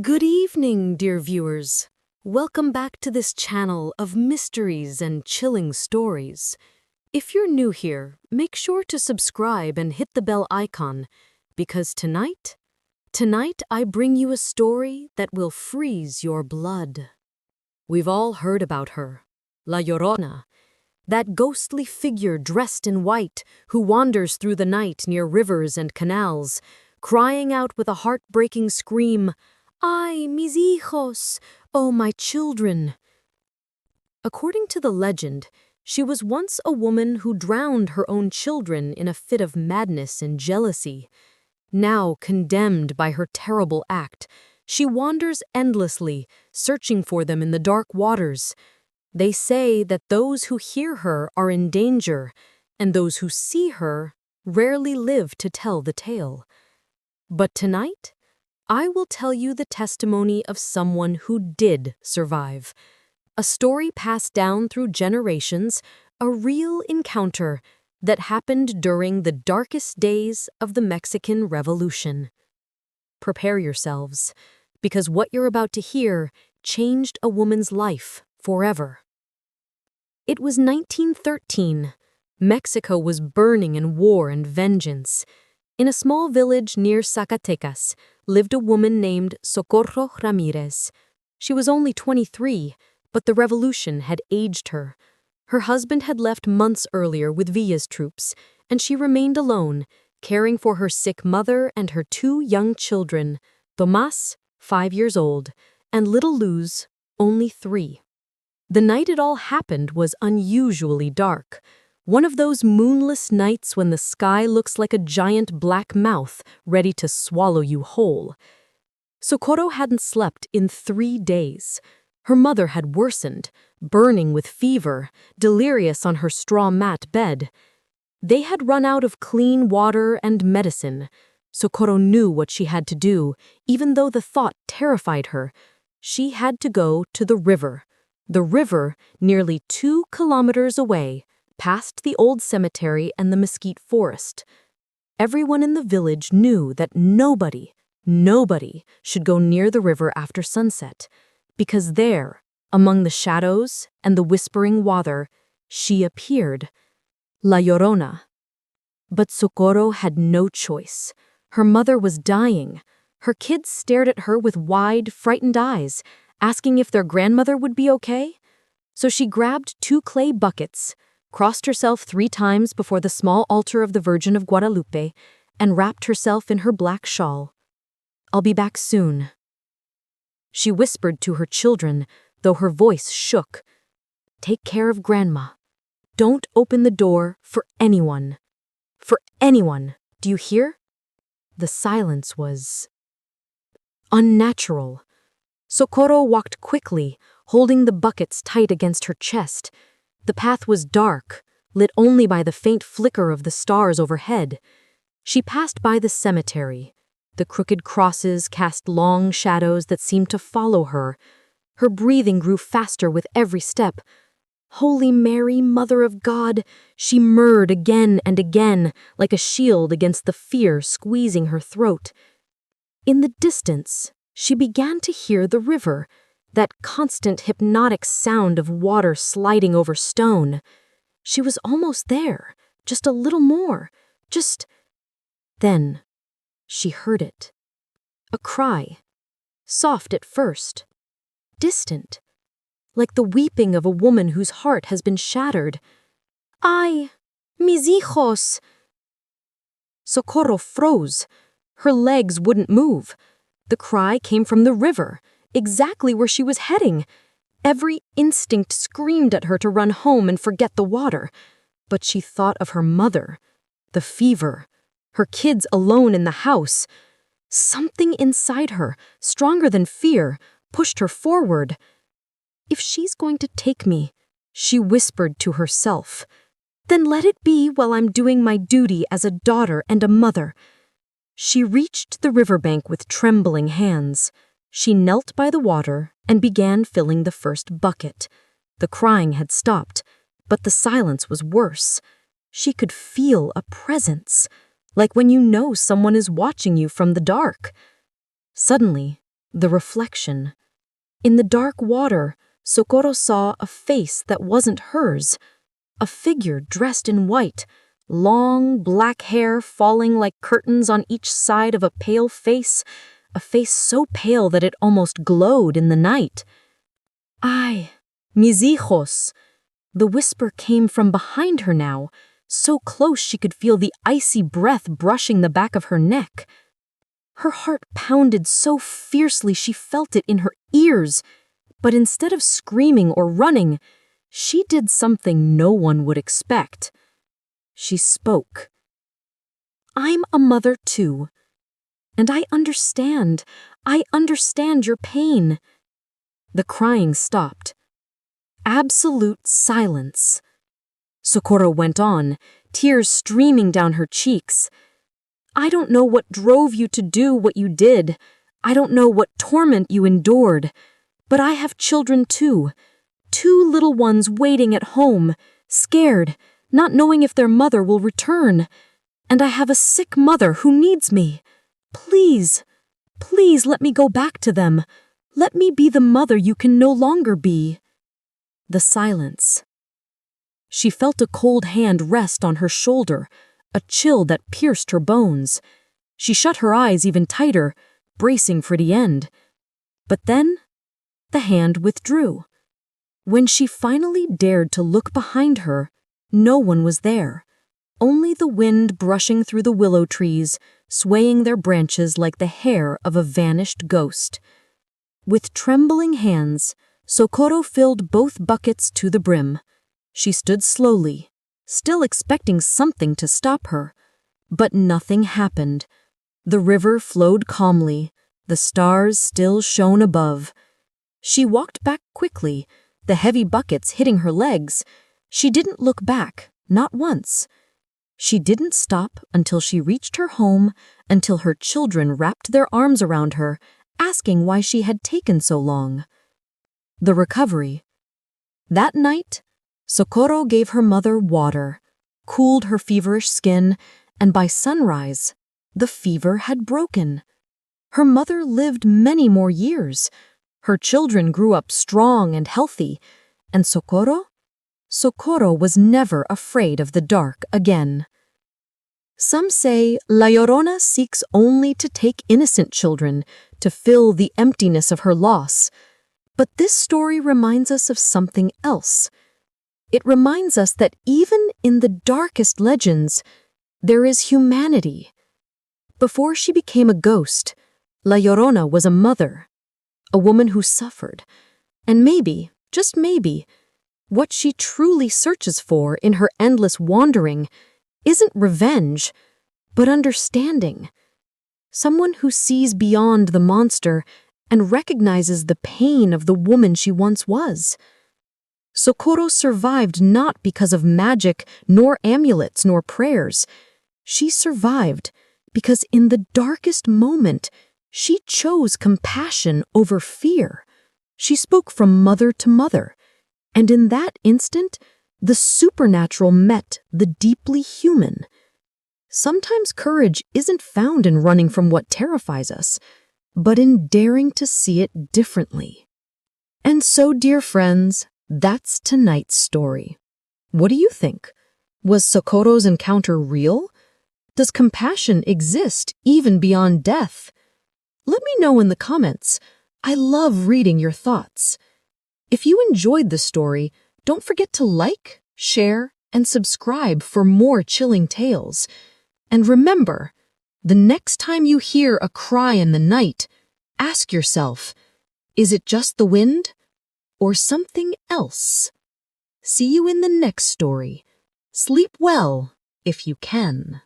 Good evening, dear viewers. Welcome back to this channel of mysteries and chilling stories. If you're new here, make sure to subscribe and hit the bell icon, because tonight I bring you a story that will freeze your blood. We've all heard about her, La Llorona, that ghostly figure dressed in white who wanders through the night near rivers and canals, crying out with a heartbreaking scream, "Ay, mis hijos! Oh, my children!" According to the legend, she was once a woman who drowned her own children in a fit of madness and jealousy. Now condemned by her terrible act, she wanders endlessly, searching for them in the dark waters. They say that those who hear her are in danger, and those who see her rarely live to tell the tale. But tonight, I will tell you the testimony of someone who did survive. A story passed down through generations, a real encounter that happened during the darkest days of the Mexican Revolution. Prepare yourselves, because what you're about to hear changed a woman's life forever. It was 1913. Mexico was burning in war and vengeance. In a small village near Zacatecas lived a woman named Socorro Ramirez. She was only 23, but the revolution had aged her. Her husband had left months earlier with Villa's troops, and she remained alone, caring for her sick mother and her two young children, Tomás, 5 years old, and little Luz, only 3. The night it all happened was unusually dark. One of those moonless nights when the sky looks like a giant black mouth ready to swallow you whole. Socorro hadn't slept in 3 days. Her mother had worsened, burning with fever, delirious on her straw mat bed. They had run out of clean water and medicine. Socorro knew what she had to do, even though the thought terrified her. She had to go to the river. The river, nearly 2 kilometers away, past the old cemetery and the mesquite forest. Everyone in the village knew that nobody should go near the river after sunset, because there, among the shadows and the whispering water, she appeared, La Llorona. But Socorro had no choice. Her mother was dying. Her kids stared at her with wide, frightened eyes, asking if their grandmother would be okay. So she grabbed 2 clay buckets, crossed herself 3 times before the small altar of the Virgin of Guadalupe, and wrapped herself in her black shawl. "I'll be back soon," she whispered to her children, though her voice shook. "Take care of Grandma. Don't open the door for anyone. For anyone. Do you hear?" The silence was unnatural. Socorro walked quickly, holding the buckets tight against her chest. The path was dark, lit only by the faint flicker of the stars overhead. She passed by the cemetery. The crooked crosses cast long shadows that seemed to follow her. Her breathing grew faster with every step. "Holy Mary, Mother of God," she murmured again and again, like a shield against the fear squeezing her throat. In the distance, she began to hear the river, that constant hypnotic sound of water sliding over stone. She was almost there, just a little more, Then she heard it. A cry, soft at first, distant, like the weeping of a woman whose heart has been shattered. "Ay, mis hijos!" Socorro froze. Her legs wouldn't move. The cry came from the river, exactly where she was heading. Every instinct screamed at her to run home and forget the water. But she thought of her mother, the fever, her kids alone in the house. Something inside her, stronger than fear, pushed her forward. "If she's going to take me," she whispered to herself, "then let it be while I'm doing my duty as a daughter and a mother." She reached the riverbank with trembling hands. She knelt by the water and began filling the first bucket. The crying had stopped, but the silence was worse. She could feel a presence, like when you know someone is watching you from the dark. Suddenly, The reflection. In the dark water, Socorro saw a face that wasn't hers, a figure dressed in white, long black hair falling like curtains on each side of a pale face, a face so pale that it almost glowed in the night. Ay, mis hijos. The whisper came from behind her now, so close she could feel the icy breath brushing the back of her neck. Her heart pounded so fiercely she felt it in her ears, but instead of screaming or running, she did something no one would expect. She spoke. I'm a mother too, and I understand your pain. The crying stopped. Absolute silence. Socorro went on, tears streaming down her cheeks. I don't know what drove you to do what you did. I don't know what torment you endured. But I have children too. 2 little ones waiting at home, scared, not knowing if their mother will return. And I have a sick mother who needs me. Please, please let me go back to them. Let me be the mother you can no longer be. The silence. She felt a cold hand rest on her shoulder, a chill that pierced her bones. She shut her eyes even tighter, bracing for the end. But then, the hand withdrew. When she finally dared to look behind her, no one was there. Only the wind brushing through the willow trees, swaying their branches like the hair of a vanished ghost. With trembling hands, Socorro filled both buckets to the brim. She stood slowly, still expecting something to stop her. But nothing happened. The river flowed calmly. The stars still shone above. She walked back quickly, the heavy buckets hitting her legs. She didn't look back, not once. She didn't stop until she reached her home, until her children wrapped their arms around her, asking why she had taken so long. The recovery. That night, Socorro gave her mother water, cooled her feverish skin, and by sunrise, the fever had broken. Her mother lived many more years. Her children grew up strong and healthy, and Socorro was never afraid of the dark again. Some say La Llorona seeks only to take innocent children to fill the emptiness of her loss. But this story reminds us of something else. It reminds us that even in the darkest legends, there is humanity. Before she became a ghost, La Llorona was a mother, a woman who suffered, and maybe, just maybe, what she truly searches for in her endless wandering isn't revenge, but understanding. Someone who sees beyond the monster and recognizes the pain of the woman she once was. Socorro survived not because of magic, nor amulets, nor prayers. She survived because in the darkest moment, she chose compassion over fear. She spoke from mother to mother, and in that instant, the supernatural met the deeply human. Sometimes courage isn't found in running from what terrifies us, but in daring to see it differently. And so, dear friends, that's tonight's story. What do you think? Was Socorro's encounter real? Does compassion exist even beyond death? Let me know in the comments. I love reading your thoughts. If you enjoyed the story, don't forget to like, share, and subscribe for more chilling tales. And remember, the next time you hear a cry in the night, ask yourself, is it just the wind or something else? See you in the next story. Sleep well if you can.